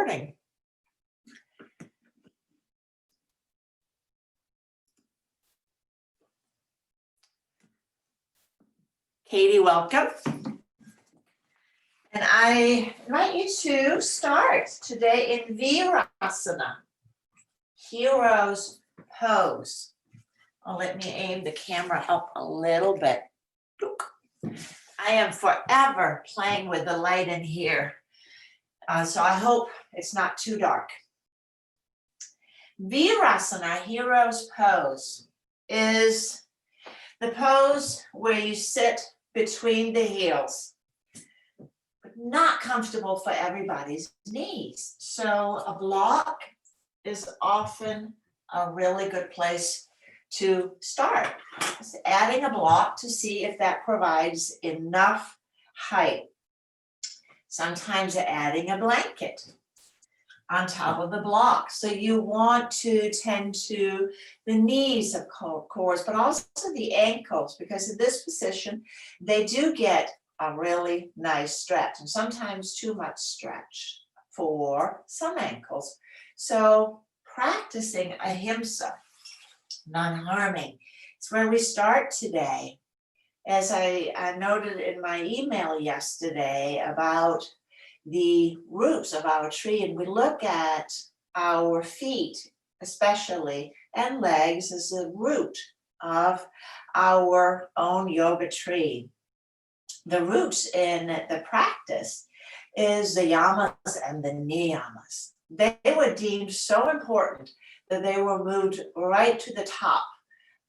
recording. Katie, welcome. And I invite you to start today in Virasana, Hiro's pose. Let me aim the camera up a little bit. I am forever playing with the light in here, so I hope it's not too dark. Virasana, Hiro's pose, is the pose where you sit between the heels, but not comfortable for everybody's knees. So a block is often a really good place to start. Just adding a block to see if that provides enough height. Sometimes adding a blanket on top of the block. So you want to tend to the knees, of course, but also the ankles, because in this position, they do get a really nice stretch, and sometimes too much stretch for some ankles. So practicing ahimsa, non-harming, it's where we start today. As I noted in my email yesterday about the roots of our tree, and we look at our feet especially and legs as the root of our own yoga tree. The roots in the practice is the yamas and the niyamas. They were deemed so important that they were moved right to the top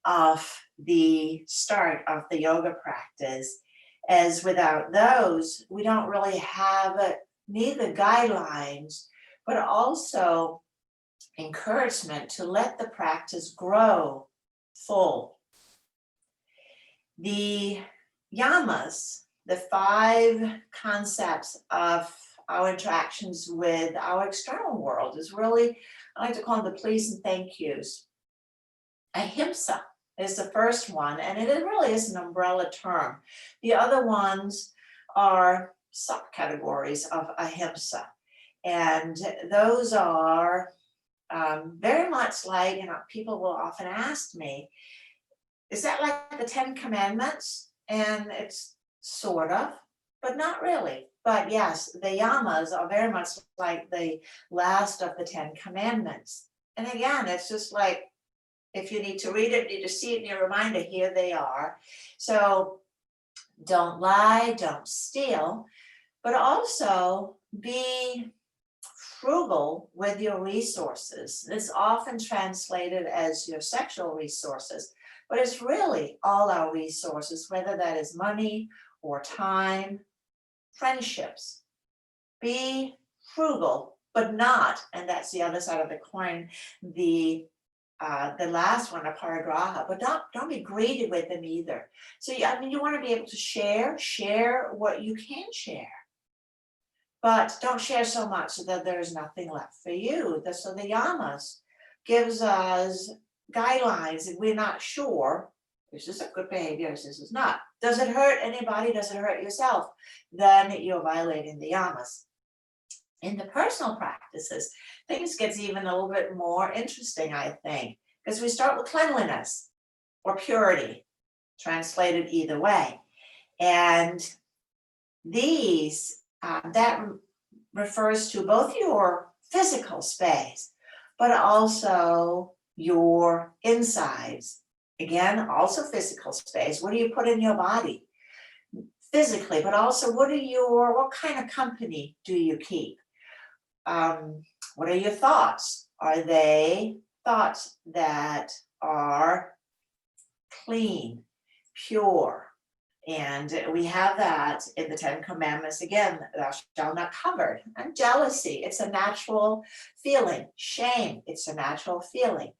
of the start of the yoga practice, as without those, we don't really have neither guidelines, but also encouragement to let the practice grow full. The yamas, the 5 concepts of our interactions with our external world, is really, I like to call them the please and thank yous. Ahimsa is the first one, and it really is an umbrella term. The other ones are subcategories of ahimsa, and those are very much like, people will often ask me, is that like the 10 Commandments? And it's sort of, but not really. But yes, the yamas are very much like the last of the 10 Commandments. And again, it's just like, if you need to read it, need to see it in your reminder, here they are. So don't lie, don't steal, but also be frugal with your resources. It's often translated as your sexual resources, but it's really all our resources, whether that is money or time, friendships. Be frugal, but not, and that's the other side of the coin, the last one, a parigraha, but don't be greedy with them either. So you want to be able to share what you can share, but don't share so much so that there's nothing left for you. So the yamas gives us guidelines, and we're not sure, this is a good behavior, this is not. Does it hurt anybody? Does it hurt yourself? Then you're violating the yamas. In the personal practices, things gets even a little bit more interesting, I think, because we start with cleanliness or purity, translated either way. And these, that refers to both your physical space, but also your insides. Again, also physical space. What do you put in your body physically, but also what kind of company do you keep? What are your thoughts? Are they thoughts that are clean, pure? And we have that in the 10 Commandments. Again, thou shalt not covet. And jealousy, it's a natural feeling. Shame, it's a natural feeling.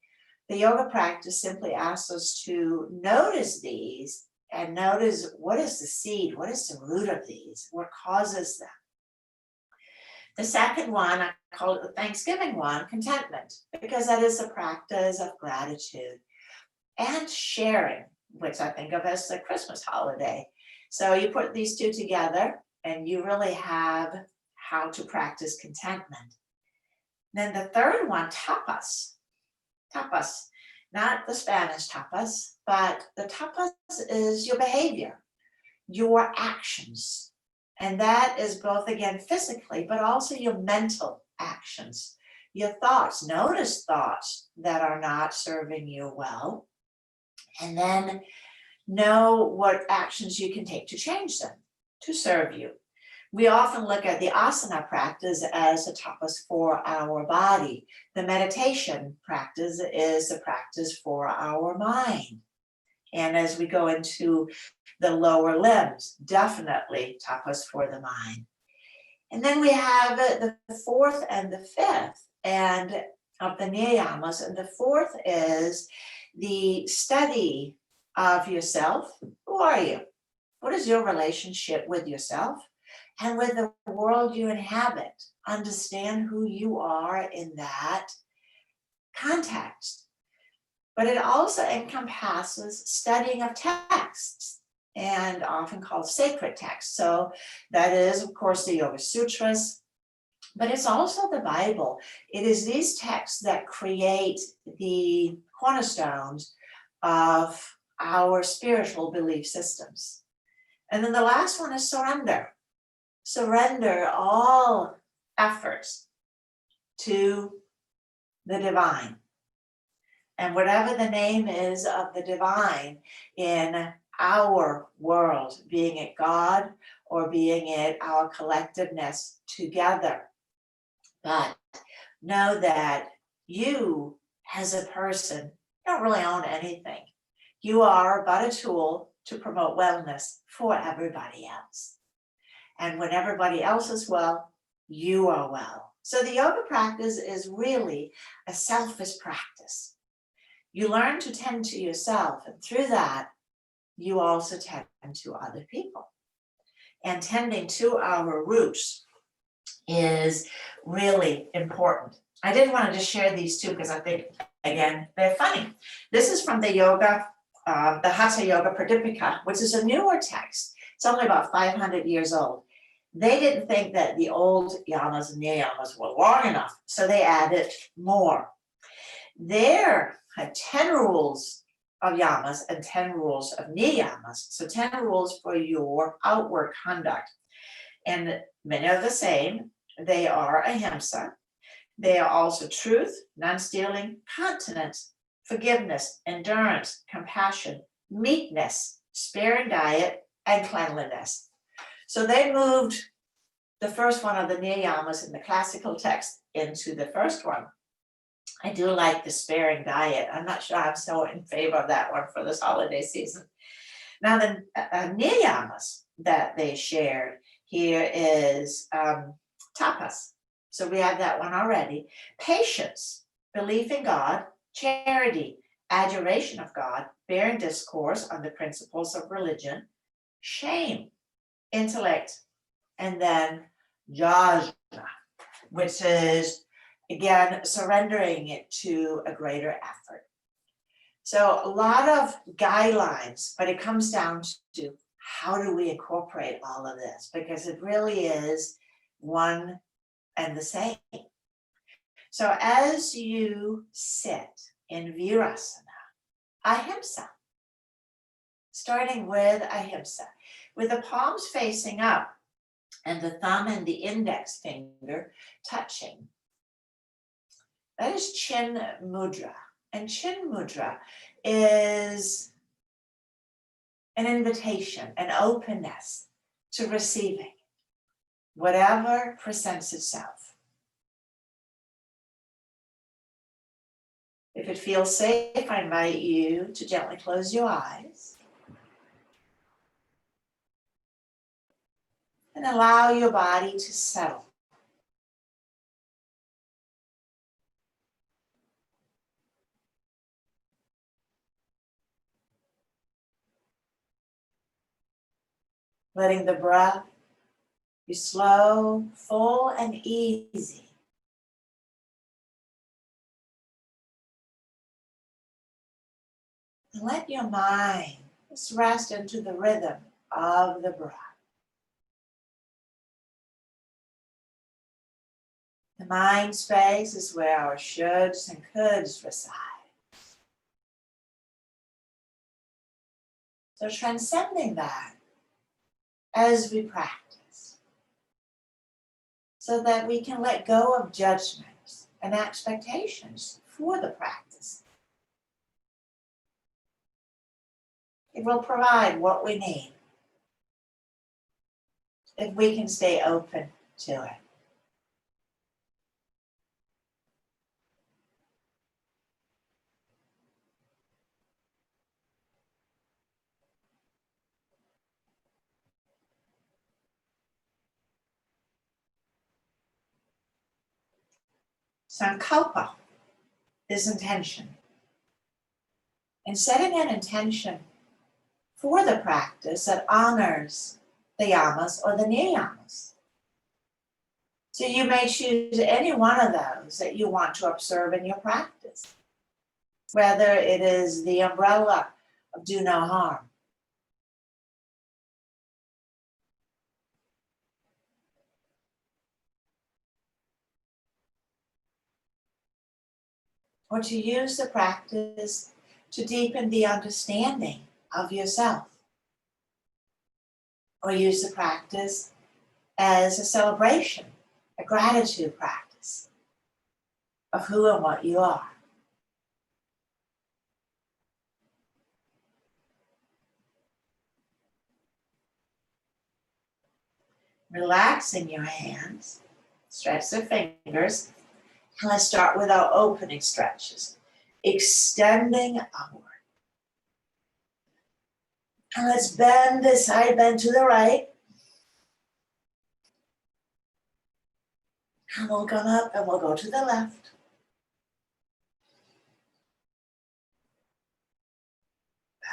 The yoga practice simply asks us to notice these and notice what is the seed, what is the root of these, what causes them. The second one, I call it the Thanksgiving one, contentment, because that is a practice of gratitude and sharing, which I think of as the Christmas holiday. So you put these two together and you really have how to practice contentment. Then the third one, tapas. Tapas, not the Spanish tapas, but the tapas is your behavior, your actions. And that is both, again, physically, but also your mental actions, your thoughts. Notice thoughts that are not serving you well. And then know what actions you can take to change them, to serve you. We often look at the asana practice as a tapas for our body. The meditation practice is the practice for our mind. And as we go into the lower limbs, definitely tapas for the mind. And then we have the fourth and the fifth and of the niyamas. And the fourth is the study of yourself. Who are you? What is your relationship with yourself and with the world you inhabit? Understand who you are in that context. But it also encompasses studying of texts, and often called sacred texts. So that is, of course, the Yoga Sutras, but it's also the Bible. It is these texts that create the cornerstones of our spiritual belief systems. And then the last one is surrender. Surrender all efforts to the divine. And whatever the name is of the divine in our world, being it God or being it our collectiveness together. But know that you as a person don't really own anything. You are but a tool to promote wellness for everybody else. And when everybody else is well, you are well. So the yoga practice is really a selfish practice. You learn to tend to yourself, and through that, you also tend to other people. And tending to our roots is really important. I did want to just share these two because I think, again, they're funny. This is from the yoga, the Hatha Yoga Pradipika, which is a newer text. It's only about 500 years old. They didn't think that the old yamas and niyamas were long enough, so they added more. There had 10 rules of yamas and 10 rules of niyamas. So 10 rules for your outward conduct. And many are the same. They are ahimsa. They are also truth, non-stealing, continence, forgiveness, endurance, compassion, meekness, sparing diet, and cleanliness. So they moved the first one of the niyamas in the classical text into the first one. I do like the sparing diet. I'm not sure I'm so in favor of that one for this holiday season. Now the niyamas that they shared here is tapas. So we have that one already. Patience, belief in God, charity, adoration of God, bearing discourse on the principles of religion, shame, intellect, and then jhana, which is, again, surrendering it to a greater effort. So a lot of guidelines, but it comes down to how do we incorporate all of this? Because it really is one and the same. So as you sit in Virasana, ahimsa, starting with ahimsa, with the palms facing up and the thumb and the index finger touching. That is chin mudra. And chin mudra is an invitation, an openness to receiving whatever presents itself. If it feels safe, I invite you to gently close your eyes and allow your body to settle. Letting the breath be slow, full, and easy. And let your mind just rest into the rhythm of the breath. The mind space is where our shoulds and coulds reside. So transcending that as we practice, so that we can let go of judgments and expectations for the practice. It will provide what we need if we can stay open to it. Sankalpa is intention. And setting an intention for the practice that honors the yamas or the niyamas. So you may choose any one of those that you want to observe in your practice, whether it is the umbrella of do no harm, or to use the practice to deepen the understanding of yourself, or use the practice as a celebration, a gratitude practice of who and what you are. Relaxing your hands, stretch the fingers, and let's start with our opening stretches, extending upward. And let's bend this side, bend to the right. And we'll come up and we'll go to the left.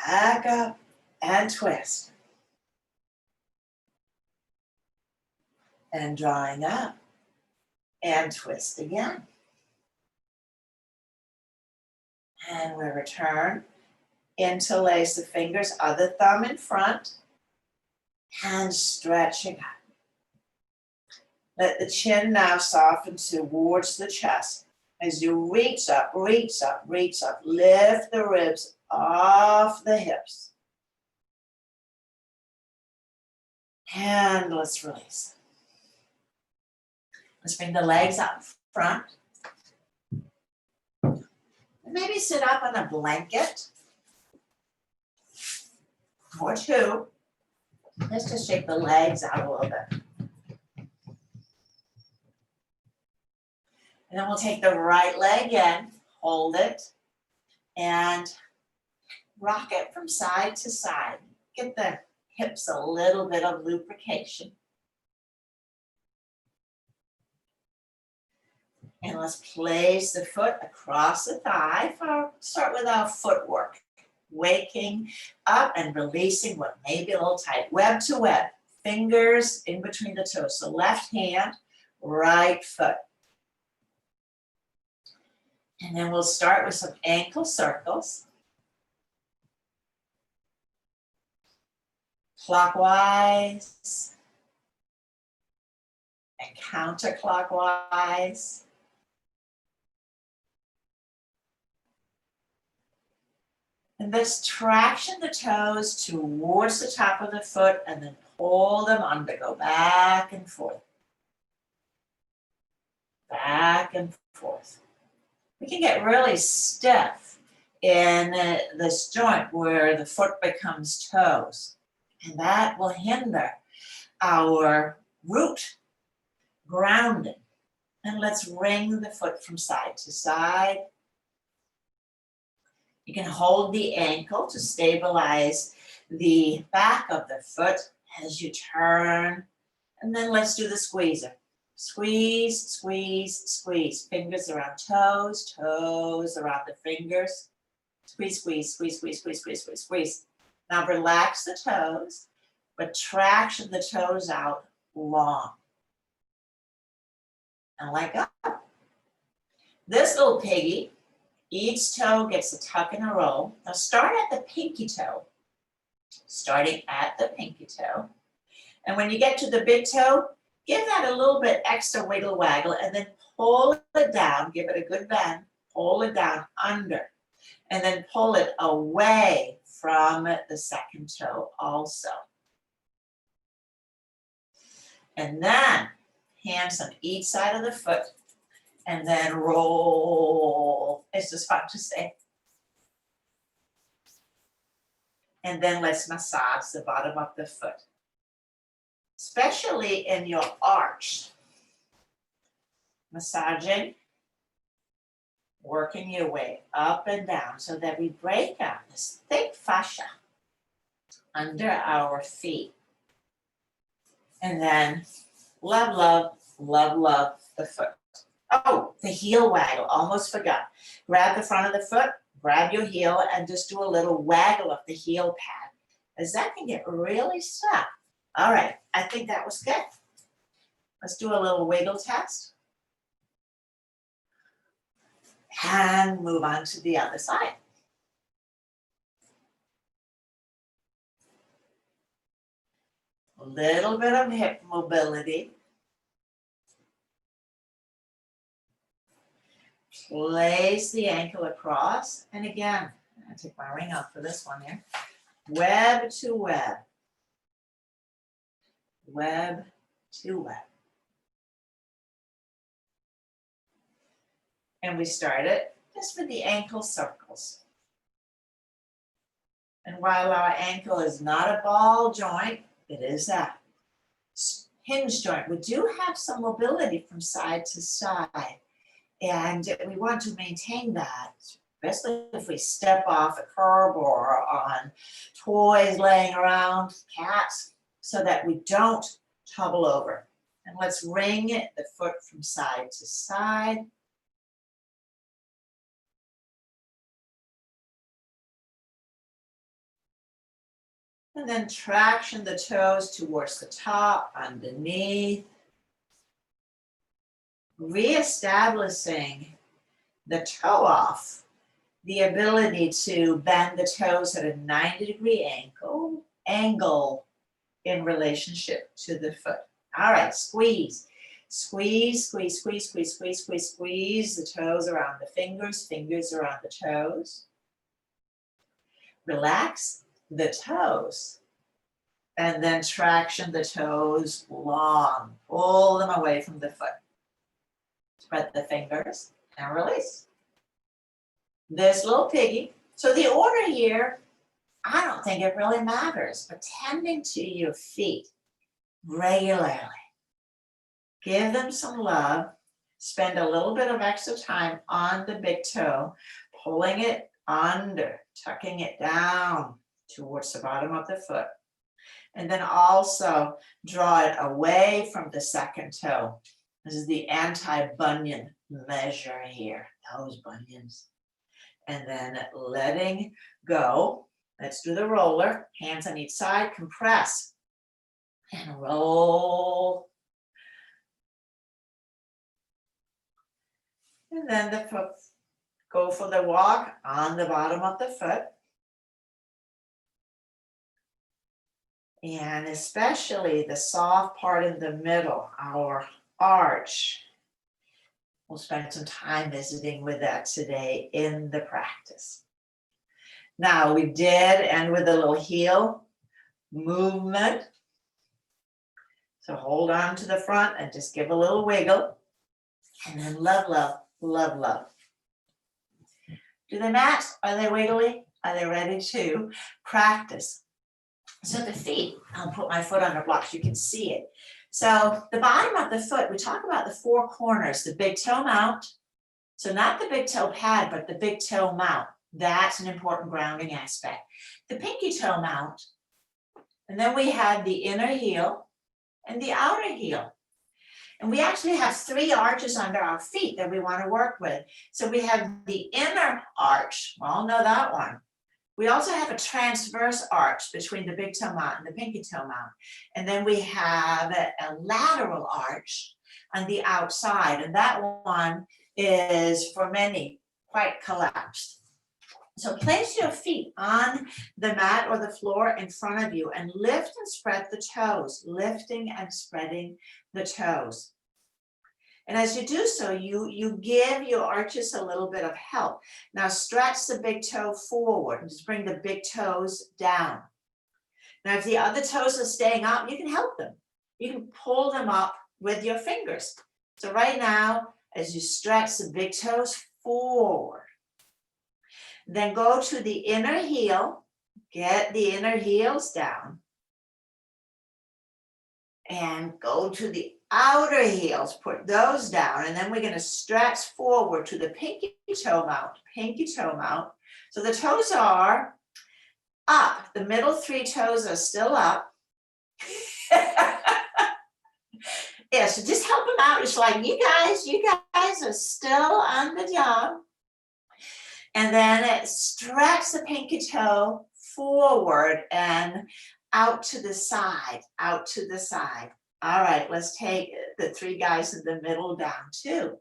Back up and twist. And drawing up and twist again. And we return. Interlace the fingers, other thumb in front, and stretching up. Let the chin now soften towards the chest as you reach up, reach up, reach up. Lift the ribs off the hips. And let's release. Let's bring the legs up front. And maybe sit up on a blanket or two. Let's just shake the legs out a little bit. And then we'll take the right leg in, hold it, and rock it from side to side. Get the hips a little bit of lubrication. And let's place the foot across the thigh. Start with our footwork. Waking up and releasing what may be a little tight. Web to web, fingers in between the toes. So left hand, right foot. And then we'll start with some ankle circles. Clockwise and counterclockwise. And let's traction the toes towards the top of the foot and then pull them under. Go back and forth. Back and forth. We can get really stiff in this joint where the foot becomes toes. And that will hinder our root grounding. And let's wring the foot from side to side. You can hold the ankle to stabilize the back of the foot as you turn. And then let's do the squeezer. Squeeze, squeeze, squeeze. Fingers around toes, toes around the fingers. Squeeze, squeeze, squeeze, squeeze, squeeze, squeeze, squeeze, squeeze. Now relax the toes, but traction the toes out long. And let go. This little piggy, each toe gets a tuck and a roll. Now start at the pinky toe. Starting at the pinky toe. And when you get to the big toe, Give that a little bit extra wiggle waggle and then pull it down, give it a good bend, pull it down under, and then pull it away from the second toe also. And then hands on each side of the foot and then roll. It's just fun to say. And then let's massage the bottom of the foot, especially in your arch. Massaging, working your way up and down so that we break up this thick fascia under our feet. And then love, love, love, love the foot. Oh, the heel waggle, almost forgot. Grab the front of the foot, grab your heel, and just do a little waggle of the heel pad, as that can get really stuck. All right, I think that was good. Let's do a little wiggle test. And move on to the other side. A little bit of hip mobility. Place the ankle across. And again, I take my ring off for this one here. Web to web. Web to web. And we start it just with the ankle circles. And while our ankle is not a ball joint, it is a hinge joint. We do have some mobility from side to side. And we want to maintain that, especially if we step off a curb or on toys laying around, cats, so that we don't topple over. And let's ring the foot from side to side. And then traction the toes towards the top, underneath. Reestablishing the toe off, the ability to bend the toes at a 90-degree angle in relationship to the foot. All right, squeeze. Squeeze, squeeze, squeeze, squeeze, squeeze, squeeze, squeeze the toes around the fingers, fingers around the toes. Relax the toes. And then traction the toes long. Pull them away from the foot. Spread the fingers and release. This little piggy. So the order here, I don't think it really matters, but tending to your feet regularly. Give them some love. Spend a little bit of extra time on the big toe, pulling it under, tucking it down towards the bottom of the foot. And then also draw it away from the second toe. This is the anti-bunion measure here, those bunions. And then letting go. Let's do the roller. Hands on each side, compress. And roll. And then the foot, go for the walk on the bottom of the foot. And especially the soft part in the middle, our arch. We'll spend some time visiting with that today in the practice. Now we did end with a little heel movement. So hold on to the front and just give a little wiggle. And then love, love, love, love. Do they match? Are they wiggly? Are they ready to practice? So the feet, I'll put my foot on the block so you can see it. So the bottom of the foot, we talk about the four corners, the big toe mount. So not the big toe pad, but the big toe mount. That's an important grounding aspect. The pinky toe mount. And then we have the inner heel and the outer heel. And we actually have three arches under our feet that we want to work with. So we have the inner arch. We all know that one. We also have a transverse arch between the big toe mount and the pinky toe mount. And then we have a lateral arch on the outside. And that one is, for many, quite collapsed. So place your feet on the mat or the floor in front of you and lift and spread the toes, lifting and spreading the toes. And as you do so, you give your arches a little bit of help. Now stretch the big toe forward and just bring the big toes down. Now if the other toes are staying up, you can help them. You can pull them up with your fingers. So right now, as you stretch the big toes forward, then go to the inner heel, get the inner heels down, and go to the outer heels, put those down, and then we're going to stretch forward to the pinky toe mount. So the toes are up, the middle three toes are still up. Yeah, so just help them out. It's like, you guys are still on the job. And then stretch the pinky toe forward and out to the side, out to the side. All right, let's take the three guys in the middle down too.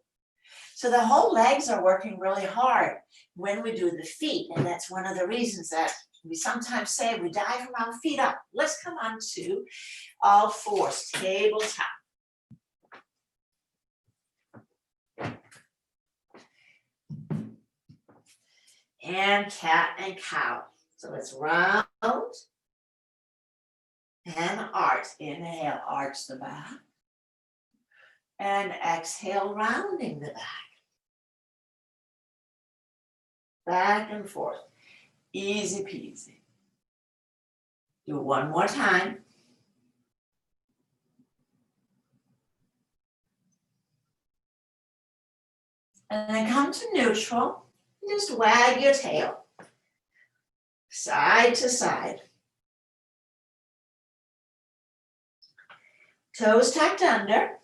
So the whole legs are working really hard when we do the feet. And that's one of the reasons that we sometimes say we dive from our feet up. Let's come on to all fours, tabletop. And cat and cow. So let's round and arch. Inhale, arch the back. And exhale, rounding the back. Back and forth. Easy peasy. Do one more time. And then come to neutral. Just wag your tail, side to side. Toes tucked under.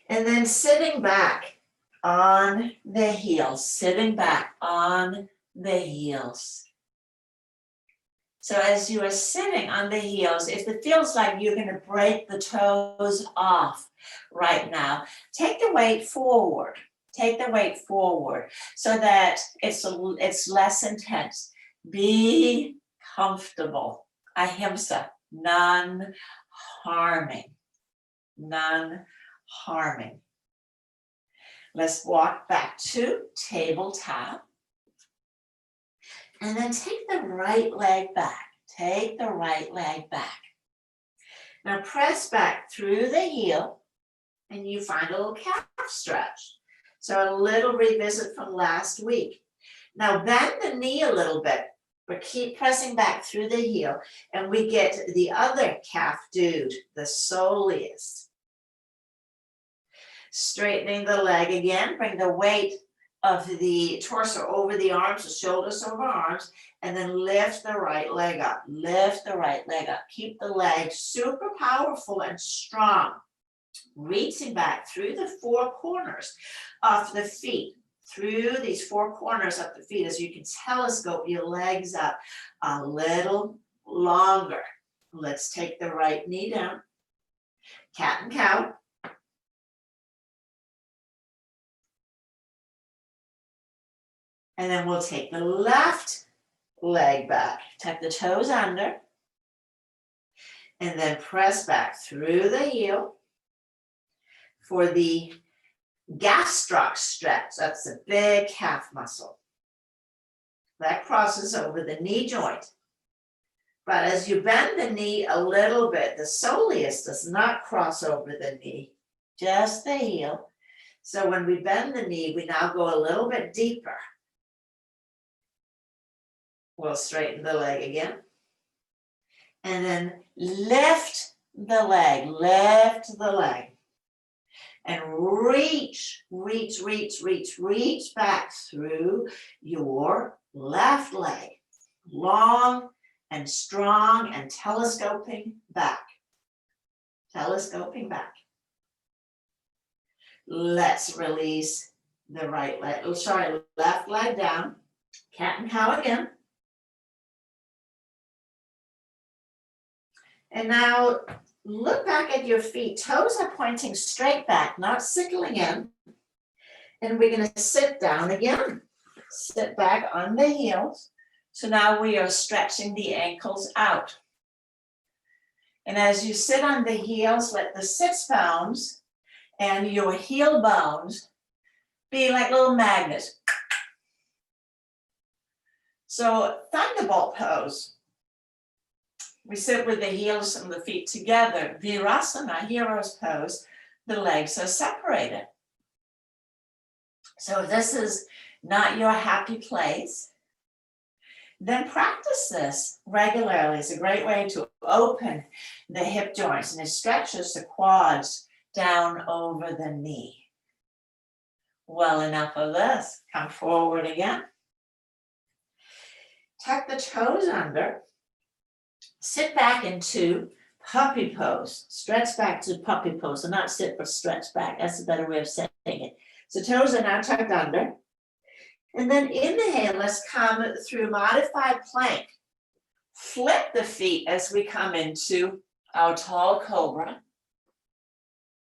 And then sitting back on the heels, sitting back on the heels. So as you are sitting on the heels, if it feels like you're going to break the toes off right now, take the weight forward. Take the weight forward so that it's less intense. Be comfortable. Ahimsa, non-harming. Non-harming. Let's walk back to tabletop. And then take the right leg back. Take the right leg back. Now press back through the heel and you find a little calf stretch. So a little revisit from last week. Now bend the knee a little bit, but keep pressing back through the heel. And we get the other calf dude, the soleus. Straightening the leg again, bring the weight of the torso over the arms, the shoulders over arms, and then lift the right leg up. Lift the right leg up. Keep the leg super powerful and strong. Reaching back through the four corners of the feet, through these four corners of the feet, as you can telescope your legs up a little longer. Let's take the right knee down, cat and cow. And then we'll take the left leg back, tuck the toes under, and then press back through the heel for the Gastroc Stretch. That's the big calf muscle. That crosses over the knee joint. But as you bend the knee a little bit, the soleus does not cross over the knee, just the heel. So when we bend the knee, we now go a little bit deeper. We'll straighten the leg again. And then lift the leg, and reach back through your left leg, long and strong and telescoping back. Let's release the left leg down, cat and cow again. And now look back at your feet. Toes are pointing straight back, not sickling in. And we're going to sit down again. Sit back on the heels. So now we are stretching the ankles out. And as you sit on the heels, let the sits bones and your heel bones be like little magnets. So Thunderbolt Pose. We sit with the heels and the feet together. Virasana, Hiro's pose, the legs are separated. So if this is not your happy place, then practice this regularly. It's a great way to open the hip joints, and it stretches the quads down over the knee. Well, enough of this. Come forward again. Tuck the toes under. Sit back into puppy pose. Stretch back to puppy pose. So not sit, but stretch back. That's a better way of saying it. So toes are now tucked under. And then inhale, let's come through modified plank. Flip the feet as we come into our tall cobra.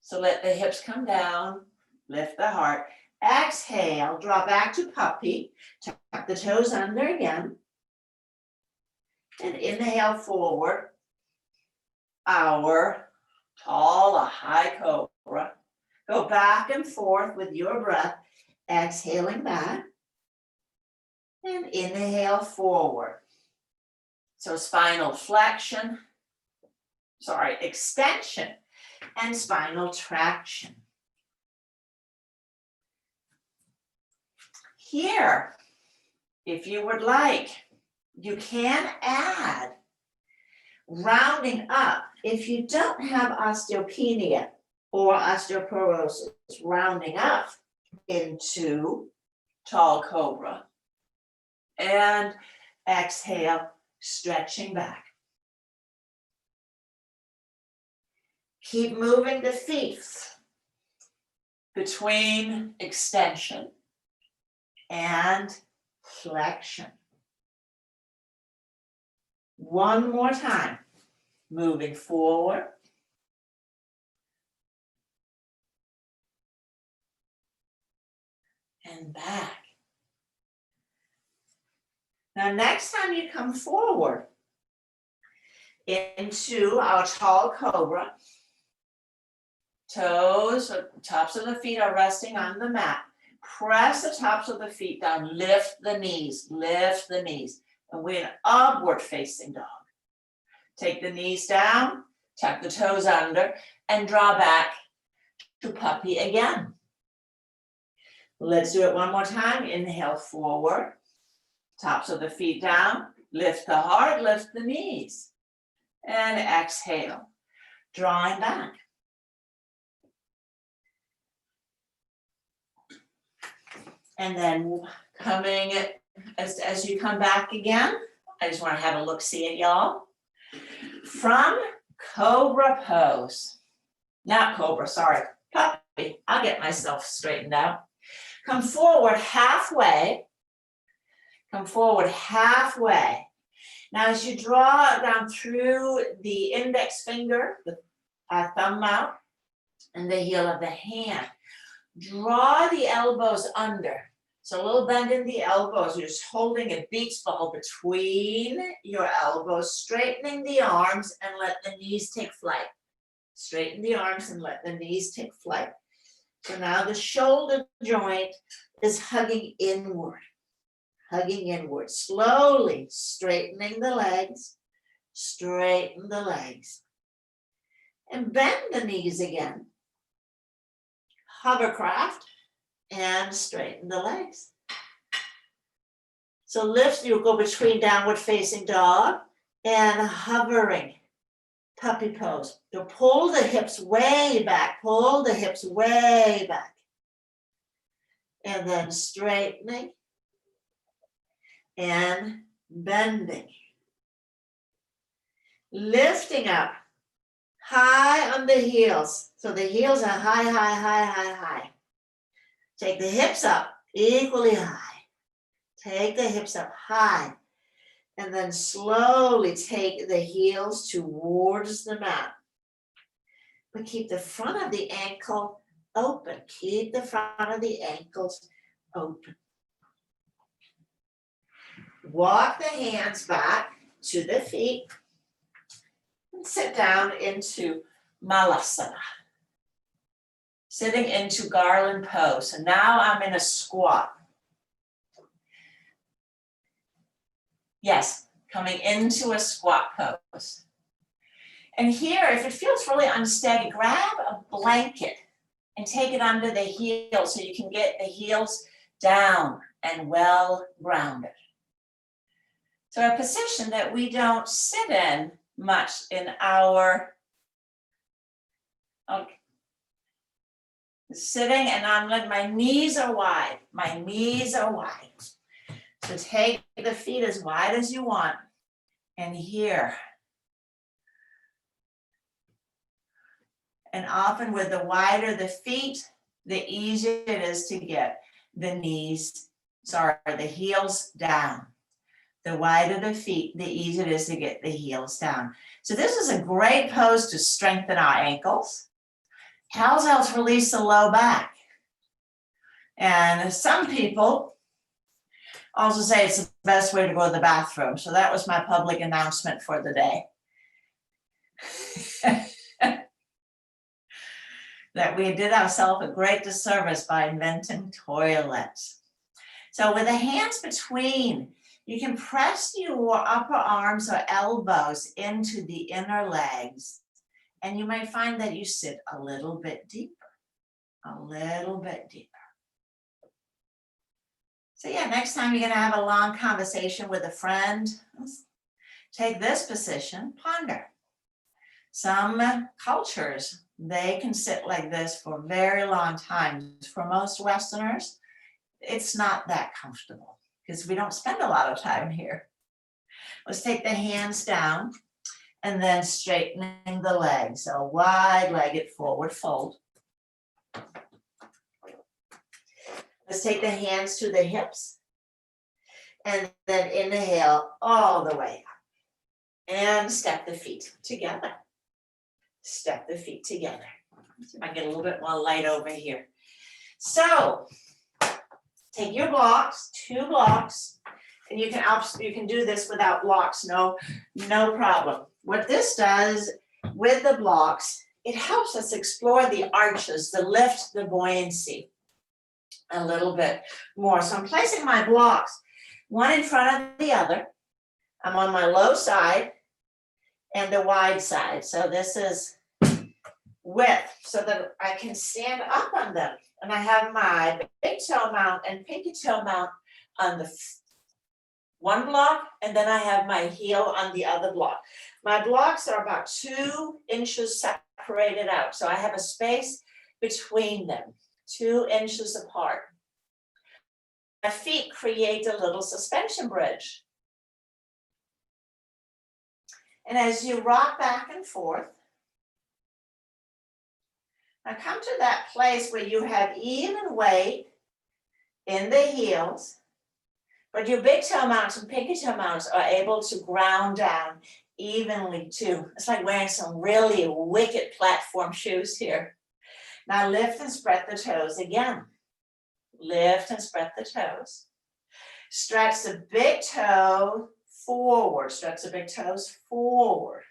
So let the hips come down, lift the heart. Exhale, draw back to puppy. Tuck the toes under again. And inhale forward. Our tall, a high cobra. Go back and forth with your breath. Exhaling back. And inhale forward. So spinal flexion, extension, and spinal traction. Here, if you would like, you can add rounding up. If you don't have osteopenia or osteoporosis, rounding up into tall cobra. And exhale, stretching back. Keep moving the feet between extension and flexion. One more time. Moving forward. And back. Now, next time you come forward into our tall cobra, toes, tops of the feet are resting on the mat. Press the tops of the feet down, lift the knees, and we're in upward facing dog. Take the knees down, tuck the toes under, and draw back to puppy again. Let's do it one more time. Inhale forward. Tops of the feet down, lift the heart, lift the knees. And exhale, drawing back. And then coming, as you come back again, I just want to have a look-see at y'all. From Cobra Pose, not Cobra, sorry, puppy, I'll get myself straightened out. Come forward halfway. Come forward halfway. Now, as you draw down through the index finger, the thumb out, and the heel of the hand, draw the elbows under. So a little bend in the elbows. You're just holding a beach ball between your elbows, straightening the arms and let the knees take flight. Straighten the arms and let the knees take flight. So now the shoulder joint is hugging inward. Hugging inward, slowly straightening the legs, straighten the legs. And bend the knees again. Hovercraft and straighten the legs. So lift, you go between downward facing dog and hovering, puppy pose. So pull the hips way back, pull the hips way back. And then straightening. And bending. Lifting up high on the heels. So the heels are high, high, high, high, high. Take the hips up equally high. Take the hips up high. And then slowly take the heels towards the mat. But keep the front of the ankle open. Keep the front of the ankles open. Walk the hands back to the feet and sit down into Malasana. Sitting into garland pose. So now I'm in a squat. Yes, coming into a squat pose. And here, if it feels really unsteady, grab a blanket and take it under the heels so you can get the heels down and well grounded. So a position that we don't sit in much in our, okay. Sitting and I'm like, my knees are wide. My knees are wide. So take the feet as wide as you want. And here. And often with the wider the feet, the easier it is to get the heels down. The wider the feet, the easier it is to get the heels down. So this is a great pose to strengthen our ankles. Helps release the low back. And some people also say it's the best way to go to the bathroom. So that was my public announcement for the day. That we did ourselves a great disservice by inventing toilets. So with the hands between, you can press your upper arms or elbows into the inner legs. And you might find that you sit a little bit deeper, a little bit deeper. So yeah, next time you're gonna have a long conversation with a friend, take this position, ponder. Some cultures, they can sit like this for very long times. For most Westerners, it's not that comfortable because we don't spend a lot of time here. Let's take the hands down. And then straightening the legs, so wide-legged forward fold. Let's take the hands to the hips. And then inhale all the way up. And step the feet together. Step the feet together. See if I can get a little bit more light over here. So, take your blocks, 2 blocks, and you can do this without blocks, no problem. What this does with the blocks, it helps us explore the arches, the lift, the buoyancy a little bit more. So I'm placing my blocks, one in front of the other. I'm on my low side and the wide side. So this is width so that I can stand up on them. And I have my big toe mount and pinky toe mount on the one block, and then I have my heel on the other block. My blocks are about 2 inches separated out. So I have a space between them, 2 inches apart. My feet create a little suspension bridge. And as you rock back and forth, now come to that place where you have even weight in the heels, but your big toe mounts and pinky toe mounts are able to ground down evenly too. It's like wearing some really wicked platform shoes here. Now lift and spread the toes again. Lift and spread the toes. Stretch the big toe forward. Stretch the big toes forward.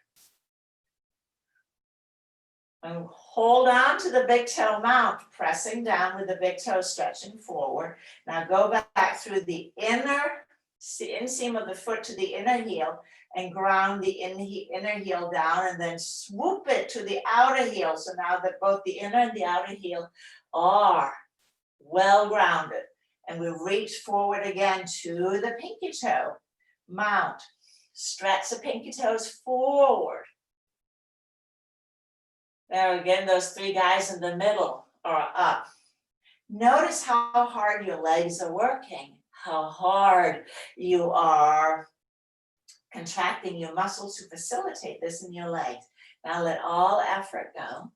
And hold on to the big toe mount, pressing down with the big toe stretching forward. Now go back through the inseam of the foot to the inner heel and ground the inner heel down and then swoop it to the outer heel. So now that both the inner and the outer heel are well grounded. And we reach forward again to the pinky toe mount. Stretch the pinky toes forward. There again, those 3 guys in the middle are up. Notice how hard your legs are working, how hard you are contracting your muscles to facilitate this in your legs. Now let all effort go.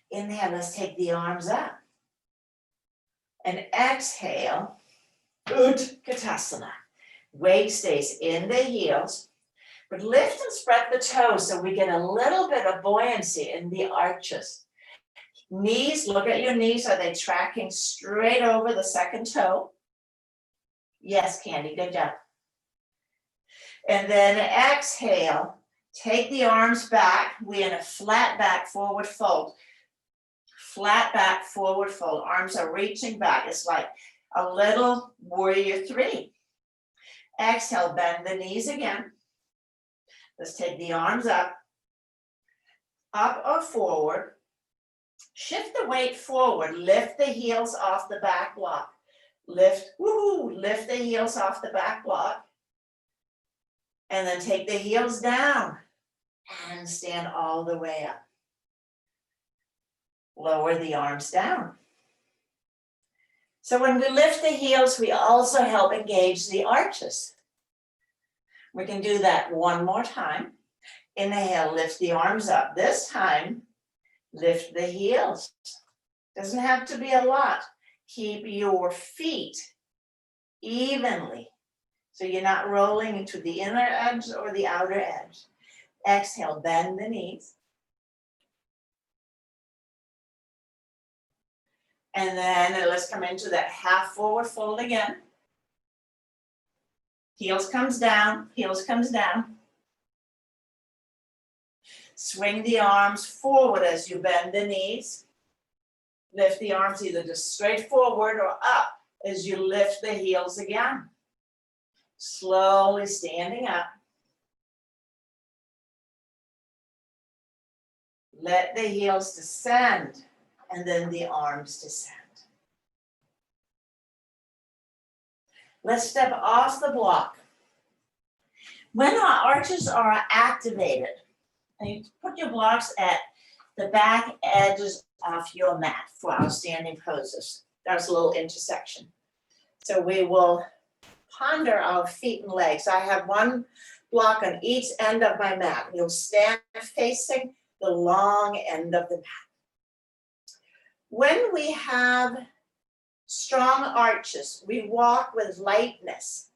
Inhale, let's take the arms up. And exhale, Utkatasana. Weight stays in the heels. But lift and spread the toes so we get a little bit of buoyancy in the arches. Knees, look at your knees. Are they tracking straight over the second toe? Yes, Candy, good job. And then exhale, take the arms back. We're in a flat back forward fold. Flat back forward fold. Arms are reaching back. It's like a little warrior three. Exhale, bend the knees again. Let's take the arms up or forward. Shift the weight forward. Lift the heels off the back block. Lift, woohoo, lift the heels off the back block. And then take the heels down and stand all the way up. Lower the arms down. So when we lift the heels, we also help engage the arches. We can do that one more time. Inhale, lift the arms up. This time, lift the heels. Doesn't have to be a lot. Keep your feet evenly, so you're not rolling into the inner edge or the outer edge. Exhale, bend the knees. And then let's come into that half forward fold again. Heels comes down, heels comes down. Swing the arms forward as you bend the knees. Lift the arms either just straight forward or up as you lift the heels again. Slowly standing up. Let the heels descend and then the arms descend. Let's step off the block. When our arches are activated, and you put your blocks at the back edges of your mat for our standing poses. There's a little intersection. So we will ponder our feet and legs. I have one block on each end of my mat. You'll stand facing the long end of the mat. When we have strong arches, we walk with lightness.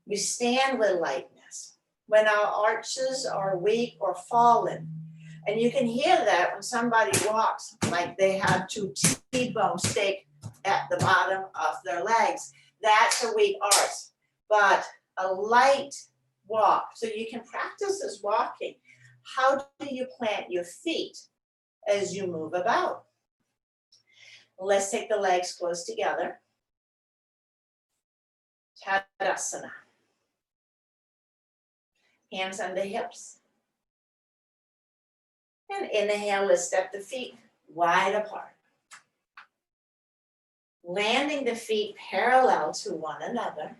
We stand with lightness. When our arches are weak or fallen, and you can hear that when somebody walks like they have two T-bones stake at the bottom of their legs. That's a weak arch, but a light walk. So you can practice this walking. How do you plant your feet as you move about? Let's take the legs close together. Tadasana. Hands on the hips. And inhale, let's step the feet wide apart. Landing the feet parallel to one another.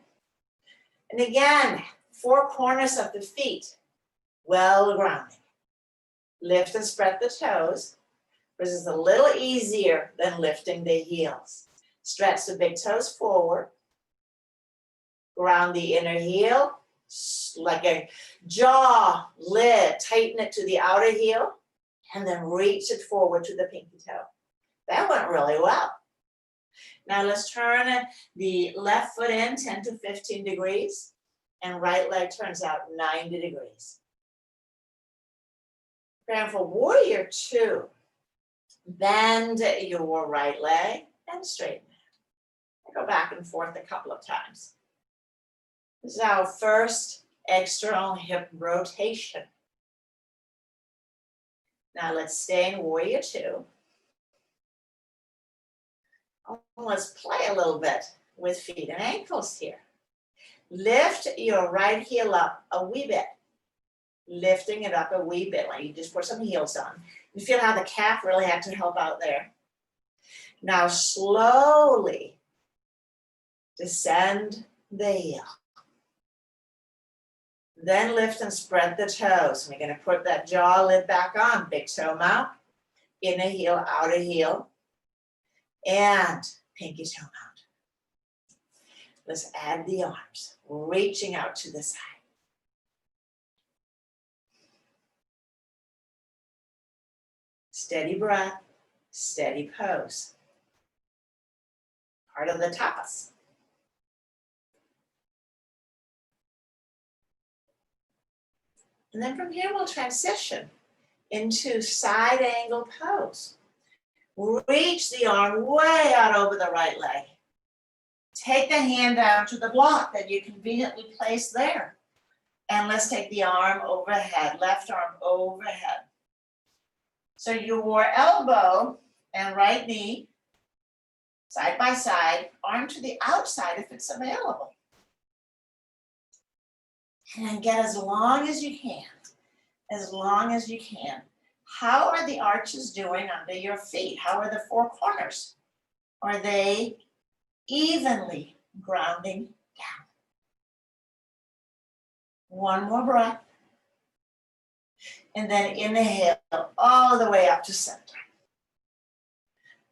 And again, four corners of the feet, well grounded. Lift and spread the toes. This is a little easier than lifting the heels. Stretch the big toes forward. Ground the inner heel, like a jaw lid. Tighten it to the outer heel, and then reach it forward to the pinky toe. That went really well. Now let's turn the left foot in 10 to 15 degrees, and right leg turns out 90 degrees. And for warrior two, bend your right leg and straighten it. Go back and forth a couple of times. This is our first external hip rotation. Now let's stay in warrior two. Let's play a little bit with feet and ankles here. Lift your right heel up a wee bit. Lifting it up a wee bit, like you just put some heels on. You feel how the calf really had to help out there. Now slowly descend the heel. Then lift and spread the toes. We're going to put that jaw lid back on. Big toe mount, inner heel, outer heel, and pinky toe mount. Let's add the arms, reaching out to the side. Steady breath, steady pose. Part of the tapas. And then from here, we'll transition into side angle pose. Reach the arm way out over the right leg. Take the hand down to the block that you conveniently placed there. And let's take the arm overhead, left arm overhead. So your elbow and right knee, side by side, arm to the outside if it's available. And then get as long as you can, as long as you can. How are the arches doing under your feet? How are the four corners? Are they evenly grounding down? One more breath. And then inhale all the way up to center.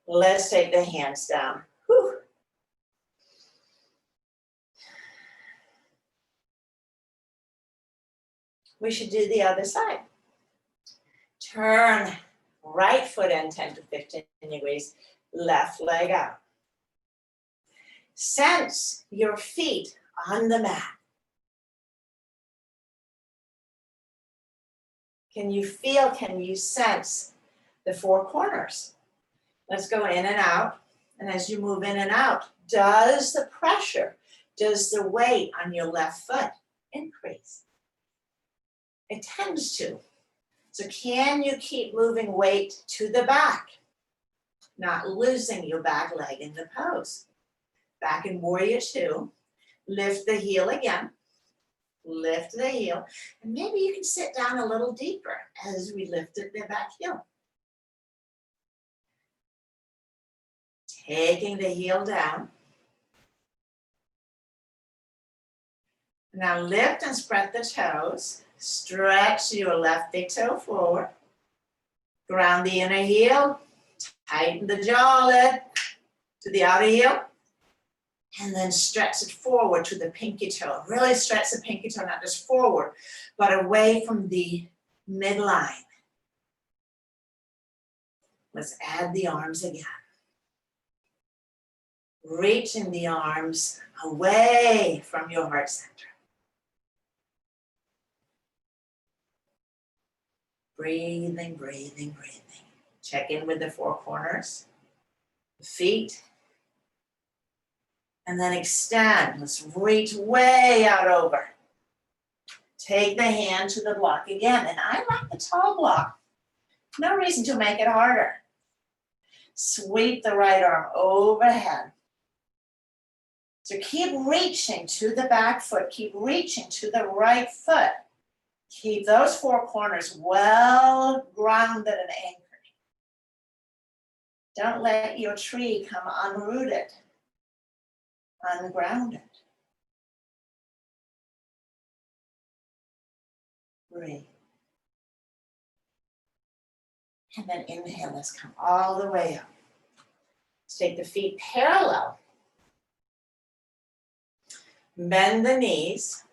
Let's take the hands down. Whew. We should do the other side. Turn right foot in 10 to 15 degrees, left leg out. Sense your feet on the mat. Can you feel, can you sense the four corners? Let's go in and out. And as you move in and out, does the pressure, does the weight on your left foot increase? It tends to. So can you keep moving weight to the back, not losing your back leg in the pose? Back in warrior two, lift the heel again, lift the heel, and maybe you can sit down a little deeper as we lifted the back heel. Taking the heel down. Now lift and spread the toes. Stretch your left big toe forward. Ground the inner heel. Tighten the jaw lid to the outer heel. And then stretch it forward to the pinky toe. Really stretch the pinky toe, not just forward, but away from the midline. Let's add the arms again. Reaching the arms away from your heart center. Breathing, breathing, breathing. Check in with the four corners, the feet, and then extend. Let's reach way out over. Take the hand to the block again, and I like the tall block. No reason to make it harder. Sweep the right arm overhead. So keep reaching to the back foot, keep reaching to the right foot. Keep those four corners well grounded and anchored. Don't let your tree come unrooted, ungrounded. Breathe. And then inhale, let's come all the way up. Let's take the feet parallel. Bend the knees.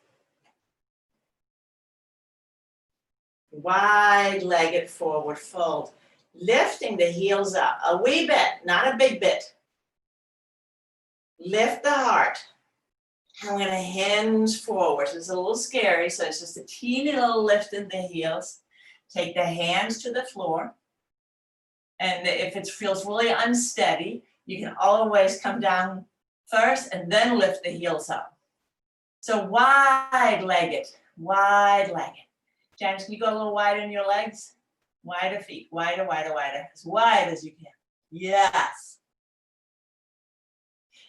Wide-legged forward fold. Lifting the heels up a wee bit, not a big bit. Lift the heart. And we're going to hinge forward. It's a little scary, so it's just a teeny little lift in the heels. Take the hands to the floor. And if it feels really unsteady, you can always come down first and then lift the heels up. So wide-legged, wide-legged. James, can you go a little wider in your legs? Wider feet, wider, wider, wider. As wide as you can. Yes.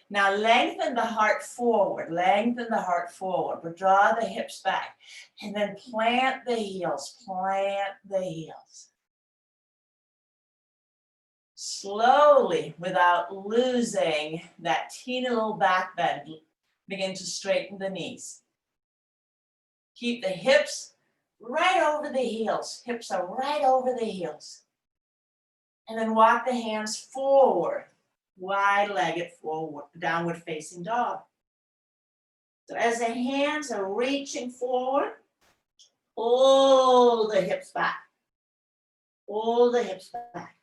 Now lengthen the heart forward, but draw the hips back. And then plant the heels, Slowly, without losing that teeny little back bend, begin to straighten the knees. Keep the hips right over the heels. Hips are right over the heels. And then walk the hands forward, wide-legged forward, downward facing dog. So as the hands are reaching forward, pull the hips back. Pull the hips back.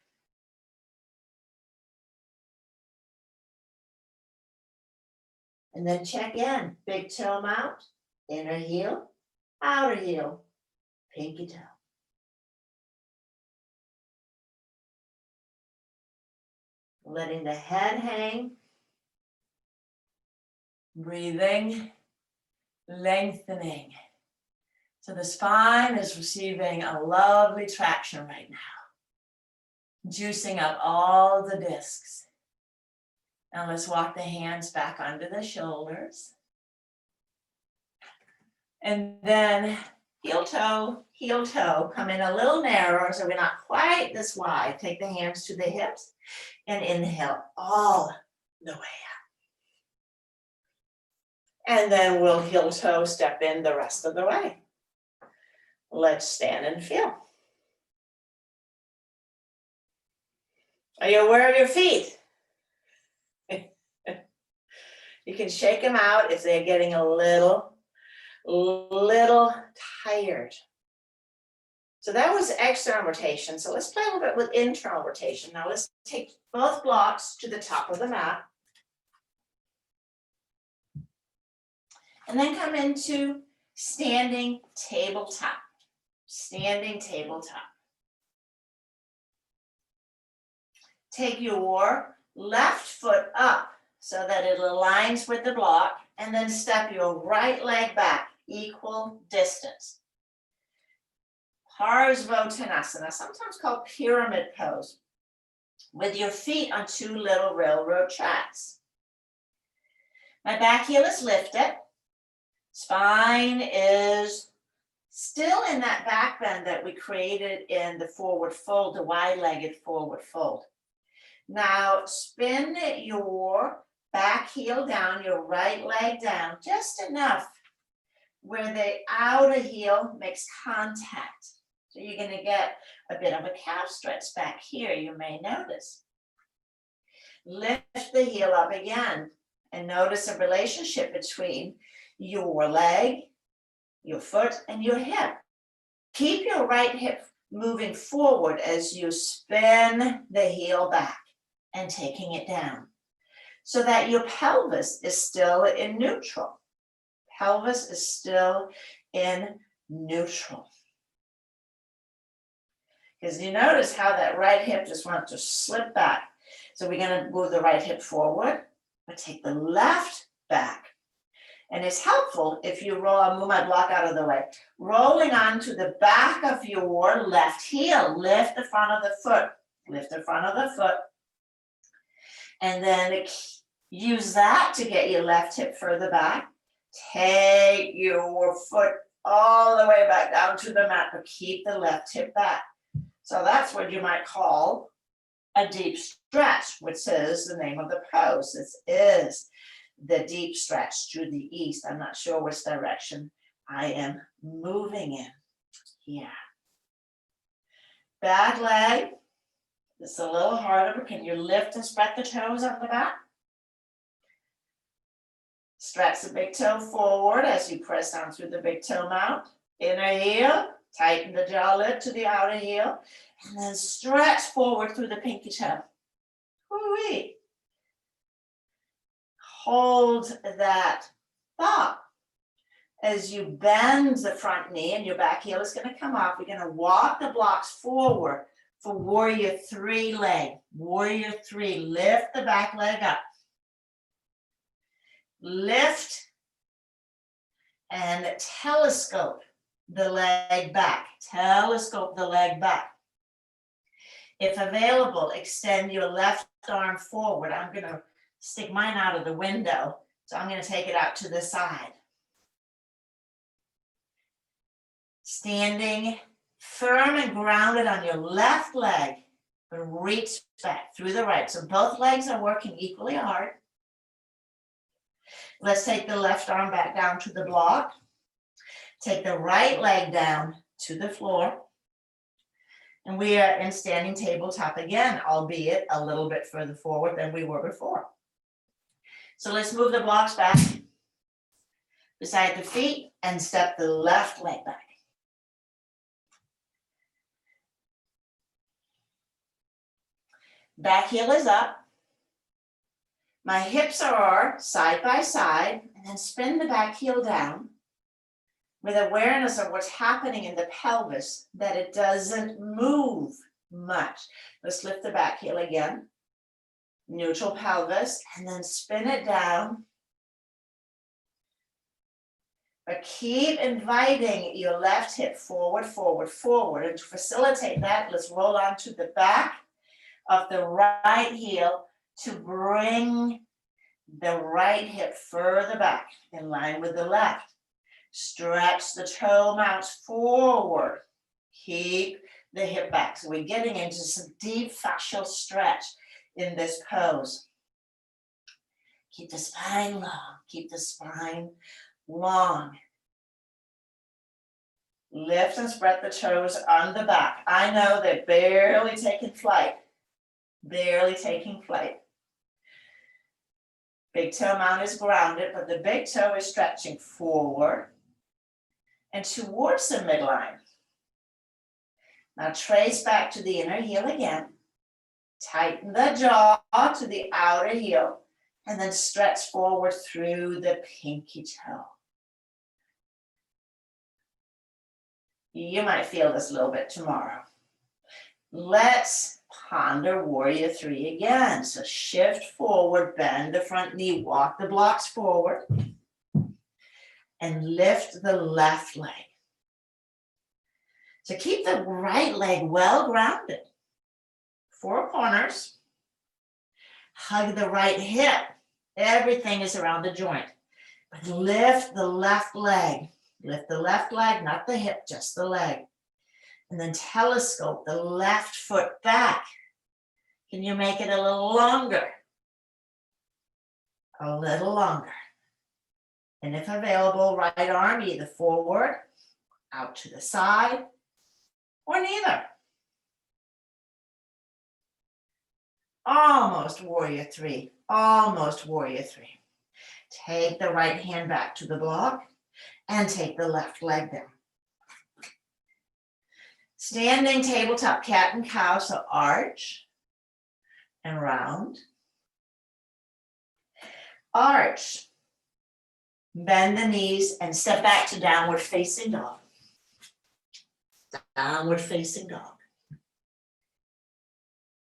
And then check in. Big toe mount, inner heel, outer heel, pinky toe. Letting the head hang. Breathing, lengthening. So the spine is receiving a lovely traction right now. Juicing up all the discs. Now let's walk the hands back under the shoulders. And then heel toe, come in a little narrower so we're not quite this wide. Take the hands to the hips and inhale all the way up. And then we'll heel toe step in the rest of the way. Let's stand and feel. Are you aware of your feet? You can shake them out if they're getting a little tired. So that was external rotation. So let's play a little bit with internal rotation. Now let's take both blocks to the top of the mat. And then come into standing tabletop. Standing tabletop. Take your left foot up so that it aligns with the block, and then step your right leg back, equal distance. Parsvottanasana, sometimes called pyramid pose, with your feet on two little railroad tracks. My back heel is lifted. Spine is still in that back bend that we created in the forward fold, the wide-legged forward fold. Now spin your back heel down, your right leg down, just enough where the outer heel makes contact. So you're going to get a bit of a calf stretch back here, you may notice. Lift the heel up again and notice a relationship between your leg, your foot, and your hip. Keep your right hip moving forward as you spin the heel back and taking it down, so that your pelvis is still in neutral. Pelvis is still in neutral. Because you notice how that right hip just wants to slip back. So we're going to move the right hip forward, but take the left back. And it's helpful if you roll, I'll move my block out of the way, rolling onto the back of your left heel. Lift the front of the foot. Lift the front of the foot. And then use that to get your left hip further back. Take your foot all the way back down to the mat, but keep the left hip back. So that's what you might call a deep stretch, which is the name of the pose. This is the deep stretch to the east. I'm not sure which direction I am moving in here. Back leg. It's a little harder, but can you lift and spread the toes up the back? Stretch the big toe forward as you press down through the big toe mount. Inner heel, tighten the jaw lip to the outer heel, and then stretch forward through the pinky toe. Woo-wee. Hold that thought. As you bend the front knee and your back heel is going to come off, we're going to walk the blocks forward for warrior three leg. Warrior three, lift the back leg up. Lift and telescope the leg back. Telescope the leg back. If available, extend your left arm forward. I'm going to stick mine out of the window, so I'm going to take it out to the side. Standing firm and grounded on your left leg, but reach back through the right. So both legs are working equally hard. Let's take the left arm back down to the block. Take the right leg down to the floor. And we are in standing tabletop again, albeit a little bit further forward than we were before. So let's move the blocks back beside the feet and step the left leg back. Back heel is up. My hips are side by side, and then spin the back heel down with awareness of what's happening in the pelvis, that it doesn't move much. Let's lift the back heel again. Neutral pelvis, and then spin it down But keep inviting your left hip forward, forward, forward. And to facilitate that, let's roll onto the back of the right heel to bring the right hip further back in line with the left. Stretch the toe mounts forward. Keep the hip back. So we're getting into some deep fascial stretch in this pose. Keep the spine long. Keep the spine long. Lift and spread the toes on the back. I know they're barely taking flight. Barely taking flight. Big toe mount is grounded, but the big toe is stretching forward and towards the midline. Now trace back to the inner heel again. Tighten the jaw to the outer heel and then stretch forward through the pinky toe. You might feel this a little bit tomorrow. Let's ponder warrior three again. So shift forward, bend the front knee, walk the blocks forward, and lift the left leg. So keep the right leg well grounded. Four corners. Hug the right hip. Everything is around the joint. But lift the left leg. Lift the left leg, not the hip, just the leg. And then telescope the left foot back. Can you make it a little longer? A little longer. And if available, right arm either forward, out to the side, or neither. Almost warrior three. Almost warrior three. Take the right hand back to the block and take the left leg down. Standing tabletop cat and cow, so arch and round. Arch. Bend the knees and step back to downward facing dog. Downward facing dog.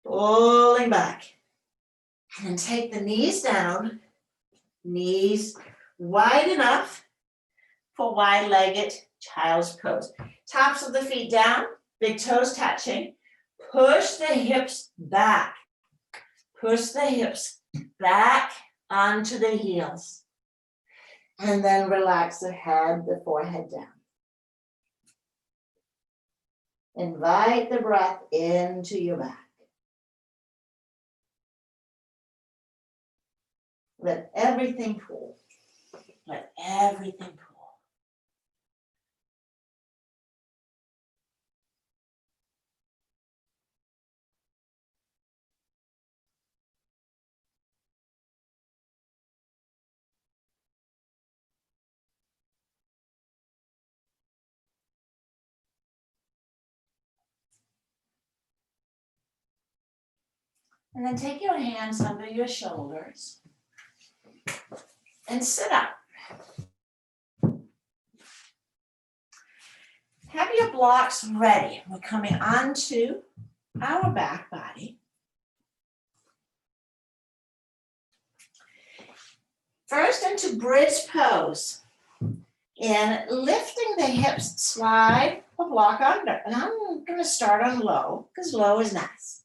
Pulling back. And then take the knees down. Knees wide enough for wide-legged child's pose. Tops of the feet down, big toes touching. Push the hips back. Push the hips back onto the heels. And then relax the head, the forehead down. Invite the breath into your back. Let everything pool. Let everything pool. And then take your hands under your shoulders and sit up. Have your blocks ready. We're coming onto our back body. First into bridge pose. And lifting the hips, slide a block under. And I'm going to start on low because low is nice.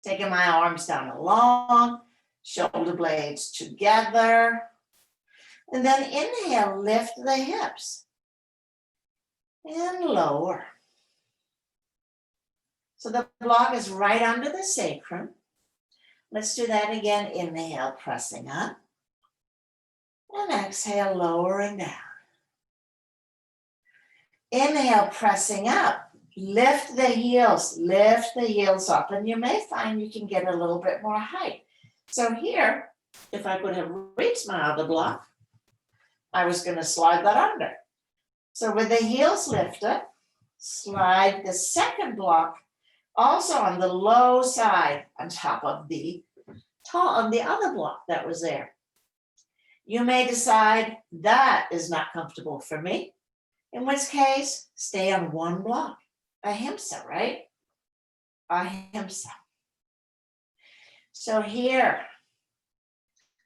Taking my arms down along, shoulder blades together. And then inhale, lift the hips. And lower. So the block is right under the sacrum. Let's do that again. Inhale, pressing up. And exhale, lowering down. Inhale, pressing up. Lift the heels up, and you may find you can get a little bit more height. So here, if I could have reached my other block, I was going to slide that under. So with the heels lifted, slide the second block also on the low side on top of the other block that was there. You may decide that is not comfortable for me, in which case, stay on one block. Ahimsa, right? Ahimsa. So here,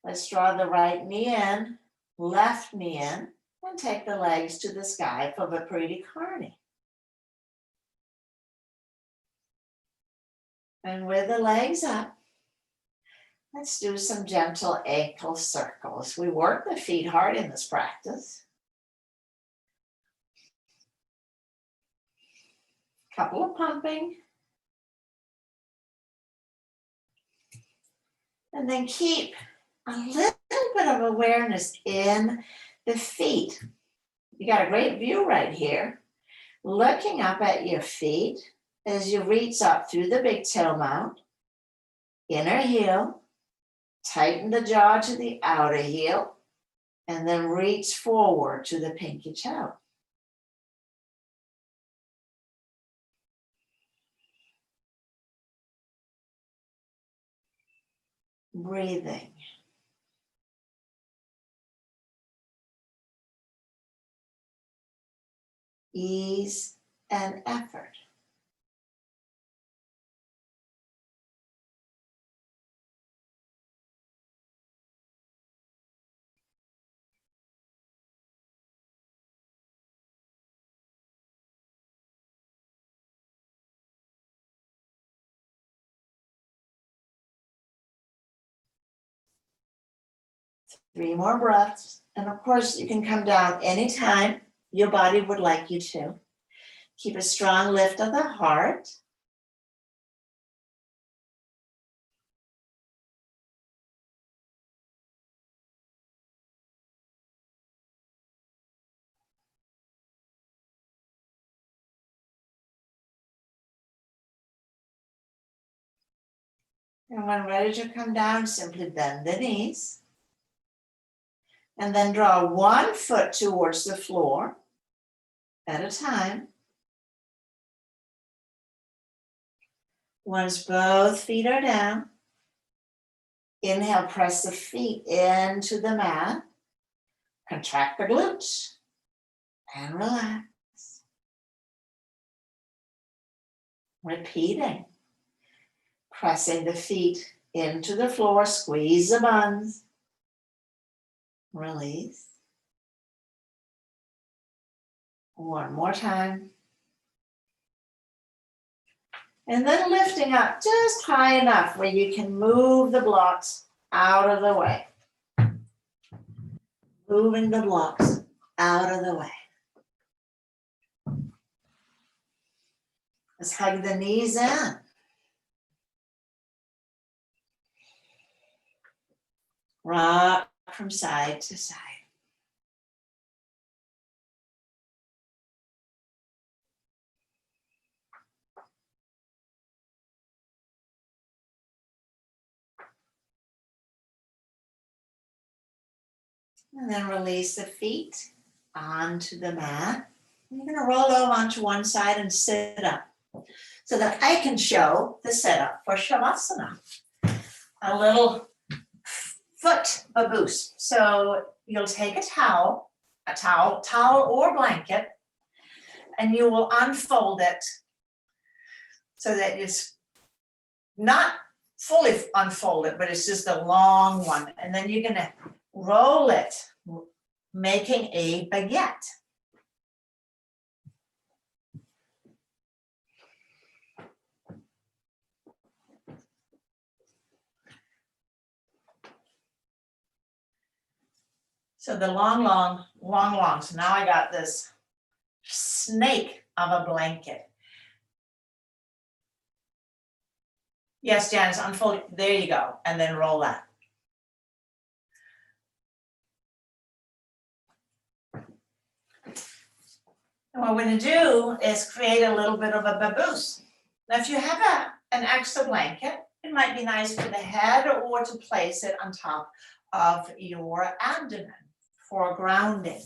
Let's draw the right knee in, left knee in, and take the legs to the sky for Viparita Karni. And with the legs up, let's do some gentle ankle circles. We work the feet hard in this practice. Couple of pumping. And then keep a little bit of awareness in the feet. You got a great view right here. Looking up at your feet as you reach up through the big toe mound, inner heel, tighten the jaw to the outer heel, and then reach forward to the pinky toe. Breathing. Ease and effort. Three more breaths. And of course, you can come down anytime your body would like you to. Keep a strong lift of the heart. And when ready to come down, simply bend the knees. And then draw one foot towards the floor at a time. Once both feet are down, inhale, press the feet into the mat. Contract the glutes and relax. Repeating. Pressing the feet into the floor, squeeze the buns. Release. One more time. And then lifting up just high enough where you can move the blocks out of the way. Moving the blocks out of the way. Let's hug the knees in. Rock from side to side. And then release the feet onto the mat. You're going to roll over onto one side and sit up so that I can show the setup for Shavasana. A little foot baboose. So you'll take a towel or blanket, and you will unfold it so that it's not fully unfolded, but it's just a long one. And then you're going to roll it, making a baguette. So the long. So now I got this snake of a blanket. Yes, Janice, unfold. There you go. And then roll that. And what we're going to do is create a little bit of a baboose. Now, if you have an extra blanket, it might be nice for the head or to place it on top of your abdomen for grounding.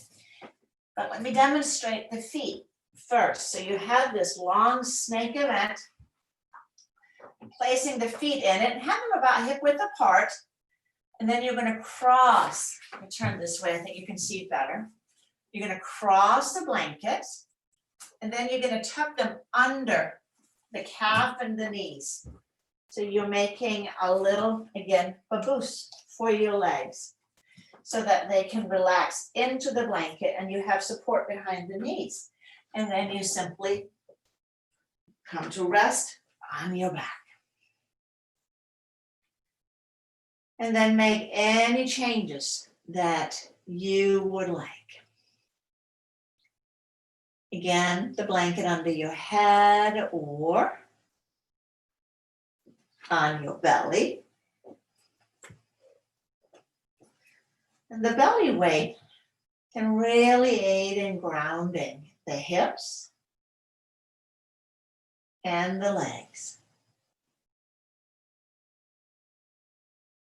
But let me demonstrate the feet first. So you have this long snake event, placing the feet in it and have them about hip width apart. And then you're going to cross. Let me turn this way, I think you can see it better. You're going to cross the blanket, and then you're going to tuck them under the calf and the knees. So you're making a little, again, baboose for your legs so that they can relax into the blanket and you have support behind the knees. And then you simply come to rest on your back. And then make any changes that you would like. Again, the blanket under your head or on your belly. And the belly weight can really aid in grounding the hips and the legs.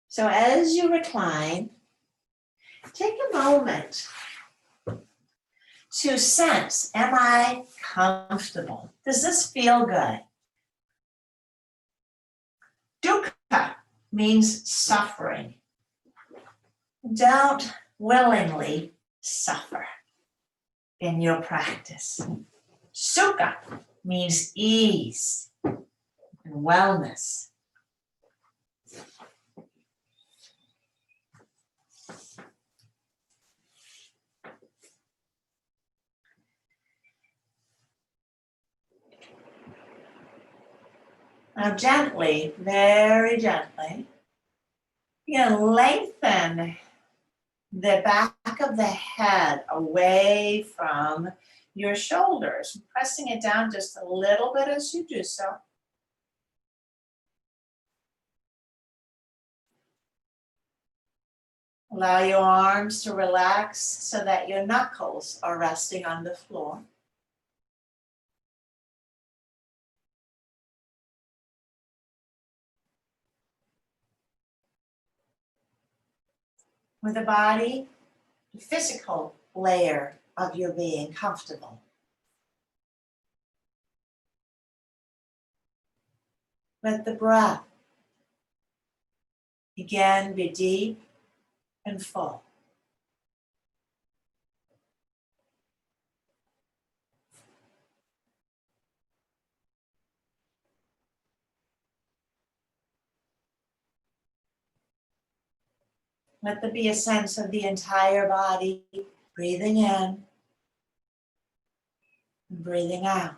So as you recline, take a moment to sense, am I comfortable? Does this feel good? Dukkha means suffering. Don't willingly suffer in your practice. Sukha means ease and wellness. Now gently, very gently, you're going to lengthen the back of the head away from your shoulders, pressing it down just a little bit as you do so. Allow your arms to relax so that your knuckles are resting on the floor. With the body, the physical layer of your being comfortable. Let the breath again be deep and full. Let there be a sense of the entire body, breathing in and breathing out.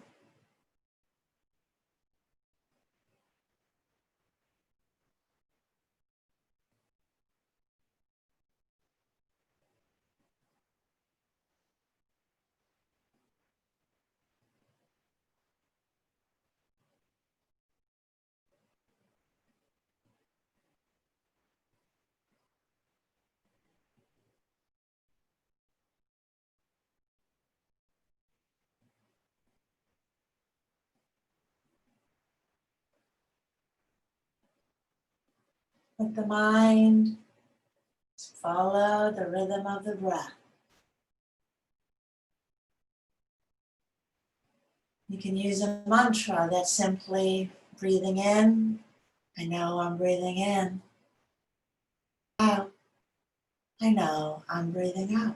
Let the mind follow the rhythm of the breath. You can use a mantra that's simply breathing in. I know I'm breathing in. Out. I know I'm breathing out.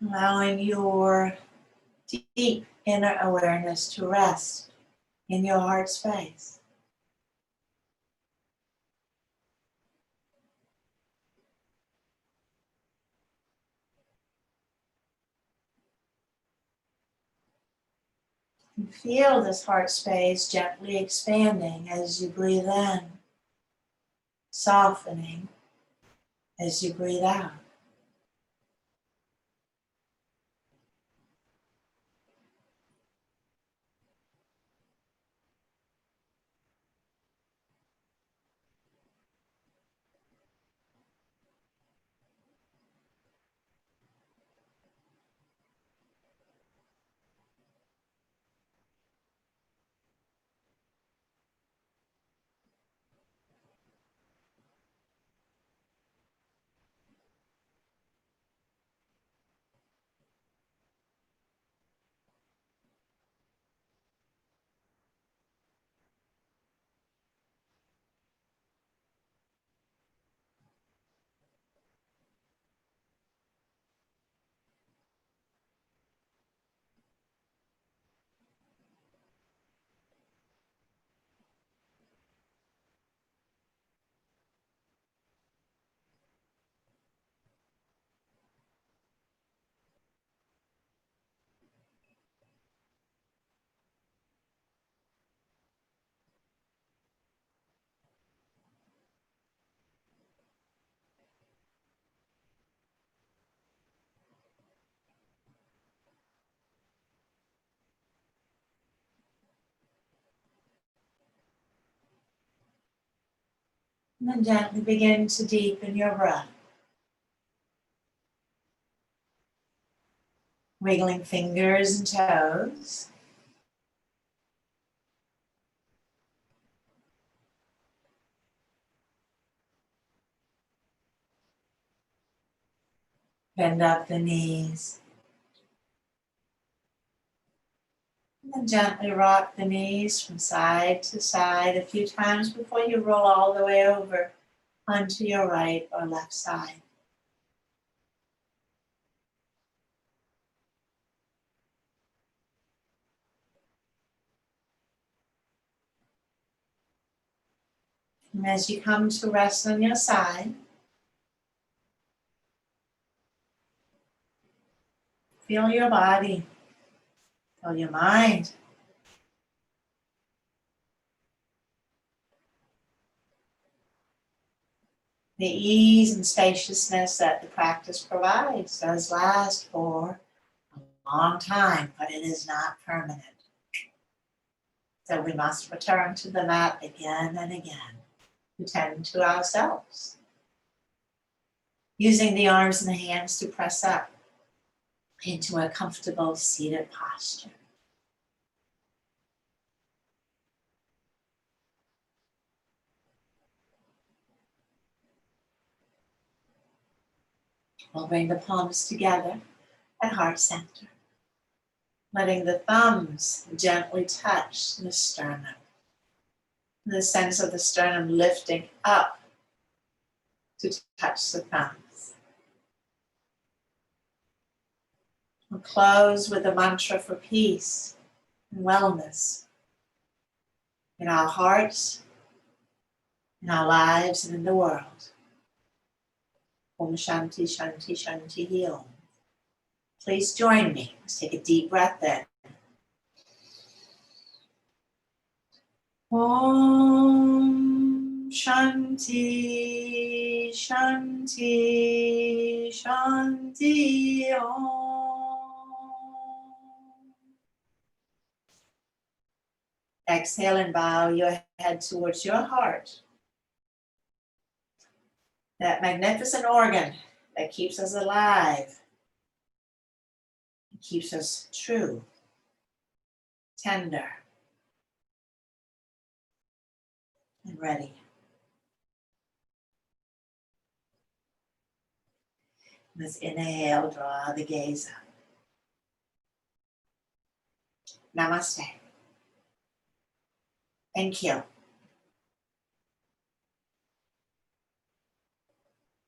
Allowing your deep inner awareness to rest in your heart space. And feel this heart space gently expanding as you breathe in, softening as you breathe out. And then gently begin to deepen your breath. Wiggling fingers and toes. Bend up the knees. And then gently rock the knees from side to side a few times before you roll all the way over onto your right or left side. And as you come to rest on your side, feel your body, feel your mind. The ease and spaciousness that the practice provides does last for a long time, but it is not permanent. So we must return to the mat again and again to tend to ourselves, using the arms and the hands to press up into a comfortable seated posture. We'll bring the palms together at heart center, letting the thumbs gently touch the sternum. The sense of the sternum lifting up to touch the thumbs. We'll close with a mantra for peace and wellness in our hearts, in our lives, and in the world. Om Shanti, Shanti, Shanti, Om. Please join me. Let's take a deep breath in. Om Shanti, Shanti, Shanti, Om. Exhale and bow your head towards your heart. That magnificent organ that keeps us alive, keeps us true, tender, and ready. Let's inhale, draw the gaze up. Namaste. Thank you.